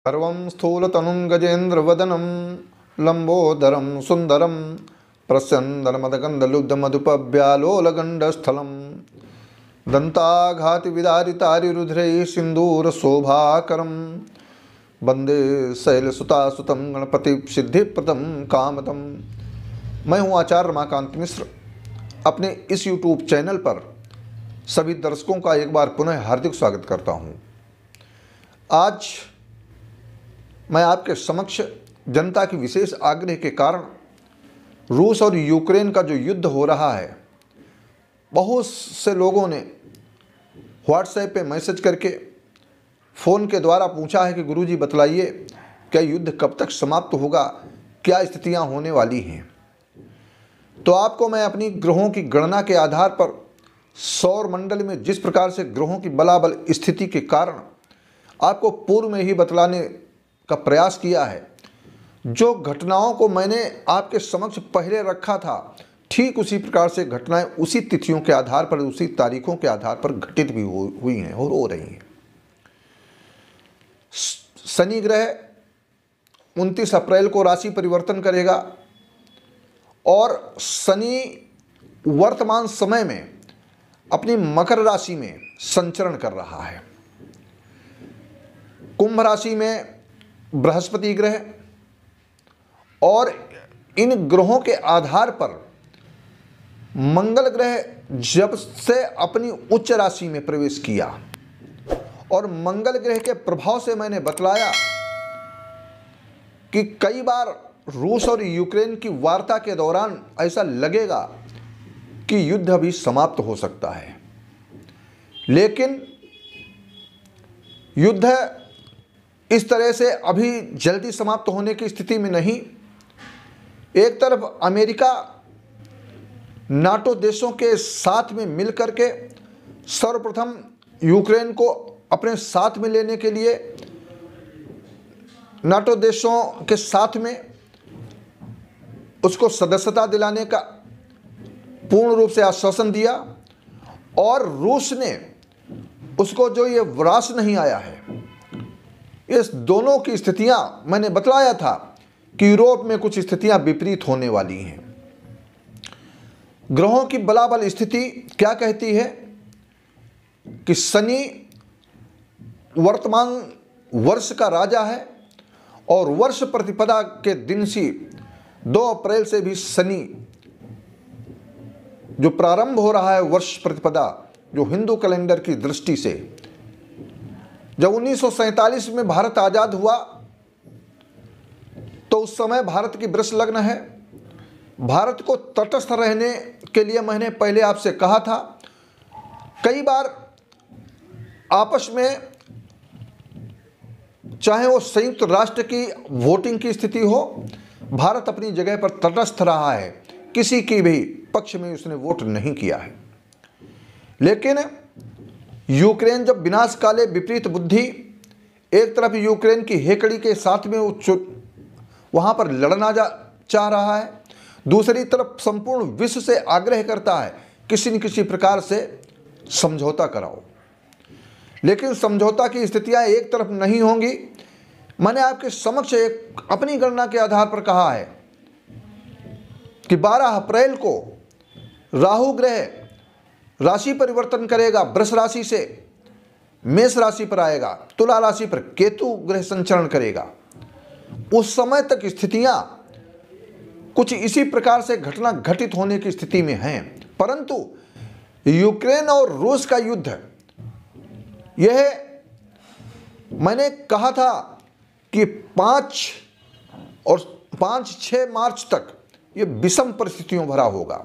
सर्वं स्थूलतनुं गजेन्द्रवदनं लम्बोदरं सुन्दरं प्रस्यन्दनमदगन्धलुब्धमधुपव्यालोलगण्डस्थलं दन्ताघातिविदारितारिरुधिरैः सिन्दूरशोभाकरं वन्दे शैलसुतासुतं गणपतिसिद्धिप्रदं कामदं। मैं हूँ आचार्य रमाकांत मिश्र। अपने इस YouTube चैनल पर सभी दर्शकों का एक बार पुनः हार्दिक स्वागत करता हूँ। आज मैं आपके समक्ष जनता की विशेष आग्रह के कारण रूस और यूक्रेन का जो युद्ध हो रहा है, बहुत से लोगों ने व्हाट्सएप पे मैसेज करके फ़ोन के द्वारा पूछा है कि गुरुजी बतलाइए क्या युद्ध कब तक समाप्त होगा, क्या स्थितियां होने वाली हैं। तो आपको मैं अपनी ग्रहों की गणना के आधार पर सौर मंडल में जिस प्रकार से ग्रहों की बलाबल स्थिति के कारण आपको पूर्व में ही बतलाने का प्रयास किया है, जो घटनाओं को मैंने आपके समक्ष पहले रखा था, ठीक उसी प्रकार से घटनाएं उसी तिथियों के आधार पर, उसी तारीखों के आधार पर घटित भी हुई हैं और हो रही हैं। शनि ग्रह 29 अप्रैल को राशि परिवर्तन करेगा और शनि वर्तमान समय में अपनी मकर राशि में संचरण कर रहा है। कुंभ राशि में बृहस्पति ग्रह, और इन ग्रहों के आधार पर मंगल ग्रह जब से अपनी उच्च राशि में प्रवेश किया, और मंगल ग्रह के प्रभाव से मैंने बतलाया कि कई बार रूस और यूक्रेन की वार्ता के दौरान ऐसा लगेगा कि युद्ध अभी समाप्त हो सकता है, लेकिन युद्ध इस तरह से अभी जल्दी समाप्त होने की स्थिति में नहीं। एक तरफ अमेरिका नाटो देशों के साथ में मिलकर के सर्वप्रथम यूक्रेन को अपने साथ में लेने के लिए नाटो देशों के साथ में उसको सदस्यता दिलाने का पूर्ण रूप से आश्वासन दिया, और रूस ने उसको जो ये विरासत नहीं आया है। इस दोनों की स्थितियां मैंने बतलाया था कि यूरोप में कुछ स्थितियां विपरीत होने वाली हैं। ग्रहों की बलाबल स्थिति क्या कहती है कि शनि वर्तमान वर्ष का राजा है, और वर्ष प्रतिपदा के दिन से 2 अप्रैल से भी शनि जो प्रारंभ हो रहा है वर्ष प्रतिपदा, जो हिंदू कैलेंडर की दृष्टि से, जब 1947 में भारत आज़ाद हुआ तो उस समय भारत की वृष लग्न है। भारत को तटस्थ रहने के लिए मैंने पहले आपसे कहा था, कई बार आपस में चाहे वो संयुक्त राष्ट्र की वोटिंग की स्थिति हो, भारत अपनी जगह पर तटस्थ रहा है, किसी की भी पक्ष में उसने वोट नहीं किया है। लेकिन यूक्रेन जब विनाशकाले विपरीत बुद्धि, एक तरफ यूक्रेन की हेकड़ी के साथ में वहाँ पर लड़ना चाह रहा है, दूसरी तरफ संपूर्ण विश्व से आग्रह करता है किसी न किसी प्रकार से समझौता कराओ, लेकिन समझौता की स्थितियाँ एक तरफ नहीं होंगी। मैंने आपके समक्ष एक अपनी गणना के आधार पर कहा है कि 12 अप्रैल को राहु ग्रह राशि परिवर्तन करेगा, वृष राशि से मेष राशि पर आएगा, तुला राशि पर केतु ग्रह संचरण करेगा। उस समय तक स्थितियां कुछ इसी प्रकार से घटना घटित होने की स्थिति में हैं, परंतु यूक्रेन और रूस का युद्ध, यह मैंने कहा था कि 5-6 मार्च तक यह विषम परिस्थितियों भरा होगा,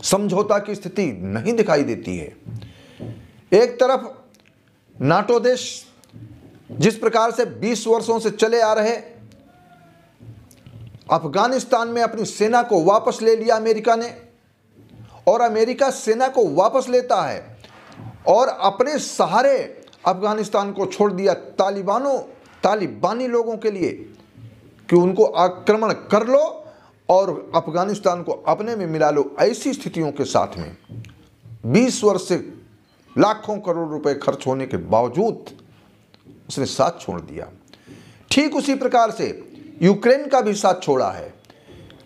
समझौता की स्थिति नहीं दिखाई देती है। एक तरफ नाटो देश जिस प्रकार से 20 वर्षों से चले आ रहे, अफगानिस्तान में अपनी सेना को वापस ले लिया अमेरिका ने, और अमेरिका सेना को वापस लेता है और अपने सहारे अफगानिस्तान को छोड़ दिया तालिबानी लोगों के लिए कि उनको आक्रमण कर लो और अफगानिस्तान को अपने में मिला लो। ऐसी स्थितियों के साथ में 20 वर्ष से लाखों करोड़ रुपए खर्च होने के बावजूद उसने साथ छोड़ दिया। ठीक उसी प्रकार से यूक्रेन का भी साथ छोड़ा है।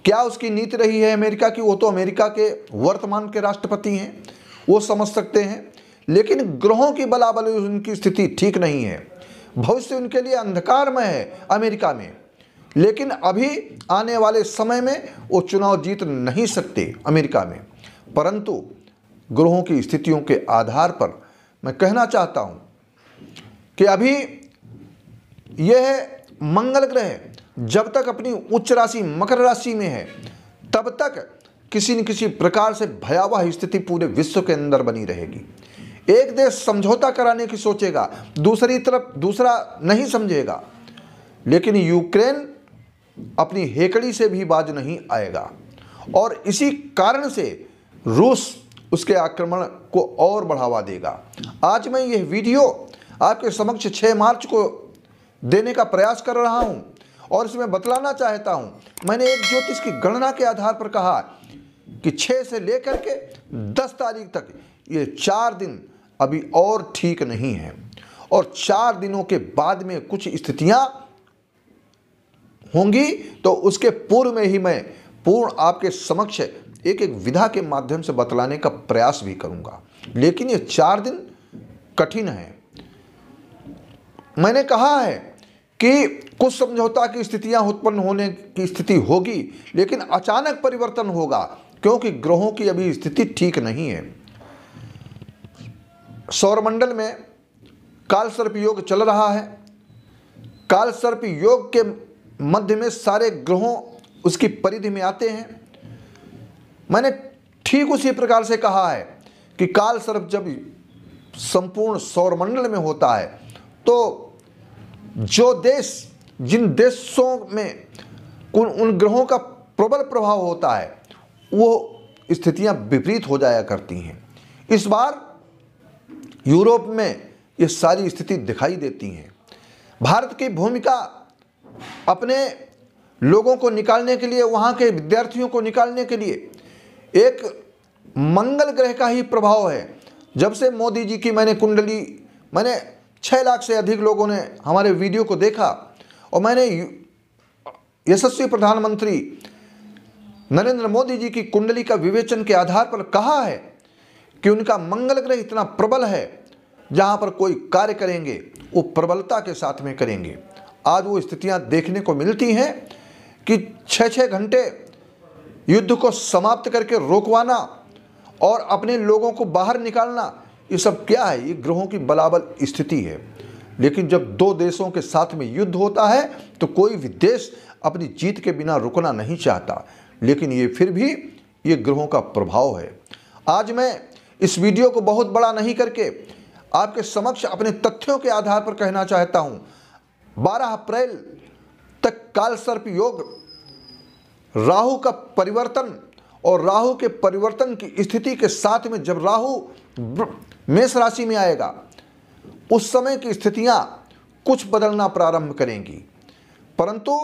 क्या उसकी नीति रही है अमेरिका की, वो तो अमेरिका के वर्तमान के राष्ट्रपति हैं, वो समझ सकते हैं। लेकिन ग्रहों की बलाबली उनकी स्थिति ठीक नहीं है, भविष्य उनके लिए अंधकारमय है अमेरिका में। लेकिन अभी आने वाले समय में वो चुनाव जीत नहीं सकते अमेरिका में, परंतु ग्रहों की स्थितियों के आधार पर मैं कहना चाहता हूं कि अभी यह मंगल ग्रह जब तक अपनी उच्च राशि मकर राशि में है, तब तक किसी न किसी प्रकार से भयावह स्थिति पूरे विश्व के अंदर बनी रहेगी। एक देश समझौता कराने की सोचेगा, दूसरी तरफ दूसरा नहीं समझेगा। लेकिन यूक्रेन अपनी हेकड़ी से भी बाज नहीं आएगा और इसी कारण से रूस उसके आक्रमण को और बढ़ावा देगा। आज मैं यह वीडियो आपके समक्ष 6 मार्च को देने का प्रयास कर रहा हूं और इसमें बतलाना चाहता हूं, मैंने एक ज्योतिष की गणना के आधार पर कहा कि 6 से लेकर के 10 तारीख तक ये 4 दिन अभी और ठीक नहीं है और 4 दिनों के बाद में कुछ स्थितियां होंगी, तो उसके पूर्व में ही मैं पूर्ण आपके समक्ष एक एक विधा के माध्यम से बतलाने का प्रयास भी करूंगा। लेकिन ये 4 दिन कठिन है। मैंने कहा है कि कुछ समझौता की स्थितियां उत्पन्न होने की स्थिति होगी, लेकिन अचानक परिवर्तन होगा क्योंकि ग्रहों की अभी स्थिति ठीक नहीं है। सौरमंडल में कालसर्प योग चल रहा है। कालसर्प योग के मध्य में सारे ग्रहों उसकी परिधि में आते हैं। मैंने ठीक उसी प्रकार से कहा है कि कालसर्प जब संपूर्ण सौरमंडल में होता है तो जो देश, जिन देशों में उन ग्रहों का प्रबल प्रभाव होता है, वो स्थितियां विपरीत हो जाया करती हैं। इस बार यूरोप में ये सारी स्थिति दिखाई देती हैं। भारत की भूमिका अपने लोगों को निकालने के लिए, वहाँ के विद्यार्थियों को निकालने के लिए एक मंगल ग्रह का ही प्रभाव है। जब से मोदी जी की मैंने 6 लाख से अधिक लोगों ने हमारे वीडियो को देखा और मैंने यशस्वी प्रधानमंत्री नरेंद्र मोदी जी की कुंडली का विवेचन के आधार पर कहा है कि उनका मंगल ग्रह इतना प्रबल है, जहां पर कोई कार्य करेंगे वो प्रबलता के साथ में करेंगे। आज वो स्थितियां देखने को मिलती हैं कि 6-6 घंटे युद्ध को समाप्त करके रोकवाना और अपने लोगों को बाहर निकालना, ये सब क्या है? ये ग्रहों की बलाबल स्थिति है। लेकिन जब 2 देशों के साथ में युद्ध होता है तो कोई भी देश अपनी जीत के बिना रुकना नहीं चाहता। लेकिन ये फिर भी ये ग्रहों का प्रभाव है। आज मैं इस वीडियो को बहुत बड़ा नहीं करके आपके समक्ष अपने तथ्यों के आधार पर कहना चाहता हूं। 12 अप्रैल तक कालसर्प योग, राहु का परिवर्तन और राहु के परिवर्तन की स्थिति के साथ में जब राहु मेष राशि में आएगा, उस समय की स्थितियां कुछ बदलना प्रारंभ करेंगी। परंतु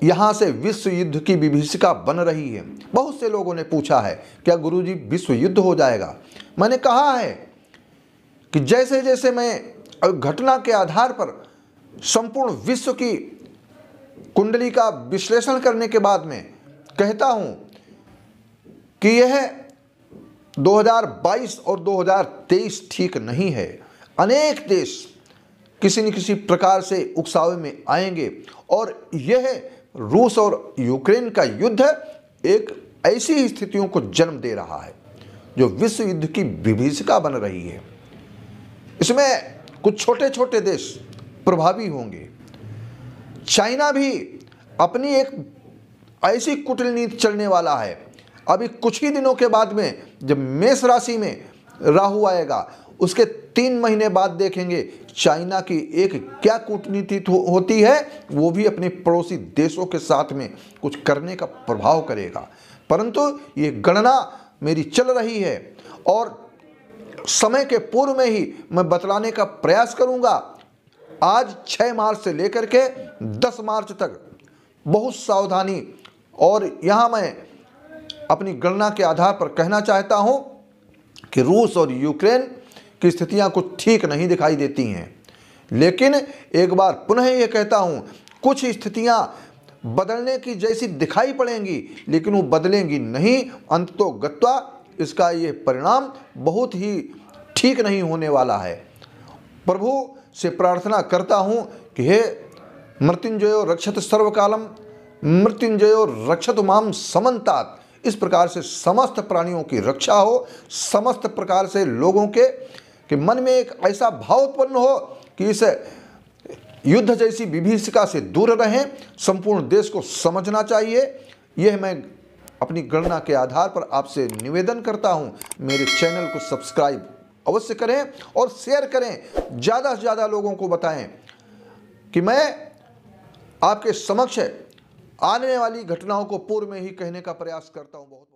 यहां से विश्व युद्ध की विभीषिका बन रही है। बहुत से लोगों ने पूछा है क्या गुरुजी विश्व युद्ध हो जाएगा? मैंने कहा है कि जैसे जैसे मैं घटना के आधार पर संपूर्ण विश्व की कुंडली का विश्लेषण करने के बाद में कहता हूं कि यह 2022 और 2023 ठीक नहीं है। अनेक देश किसी न किसी प्रकार से उकसावे में आएंगे और यह रूस और यूक्रेन का युद्ध एक ऐसी स्थितियों को जन्म दे रहा है जो विश्व युद्ध की विभीषिका बन रही है। इसमें कुछ छोटे छोटे देश प्रभावी होंगे। चाइना भी अपनी एक ऐसी कूटनीति चलने वाला है। अभी कुछ ही दिनों के बाद में जब मेष राशि में राहु आएगा, उसके 3 महीने बाद देखेंगे चाइना की एक क्या कूटनीति होती है। वो भी अपने पड़ोसी देशों के साथ में कुछ करने का प्रभाव करेगा। परंतु ये गणना मेरी चल रही है और समय के पूर्व में ही मैं बतलाने का प्रयास करूंगा। आज 6 मार्च से लेकर के 10 मार्च तक बहुत सावधानी, और यहाँ मैं अपनी गणना के आधार पर कहना चाहता हूँ कि रूस और यूक्रेन की स्थितियाँ कुछ ठीक नहीं दिखाई देती हैं। लेकिन एक बार पुनः ये कहता हूँ, कुछ स्थितियाँ बदलने की जैसी दिखाई पड़ेंगी लेकिन वो बदलेंगी नहीं। अंततो गत्वा इसका ये परिणाम बहुत ही ठीक नहीं होने वाला है। प्रभु से प्रार्थना करता हूँ कि हे मृत्युंजयो रक्षत सर्वकालम, मृत्युंजयो रक्षत माम समन्तात। इस प्रकार से समस्त प्राणियों की रक्षा हो, समस्त प्रकार से लोगों के मन में एक ऐसा भाव उत्पन्न हो कि इस युद्ध जैसी विभीषिका से दूर रहें। संपूर्ण देश को समझना चाहिए। यह मैं अपनी गणना के आधार पर आपसे निवेदन करता हूं। मेरे चैनल को सब्सक्राइब अवश्य करें और शेयर करें, ज़्यादा से ज़्यादा लोगों को बताएं कि मैं आपके समक्ष आने वाली घटनाओं को पूर्व में ही कहने का प्रयास करता हूं। बहुत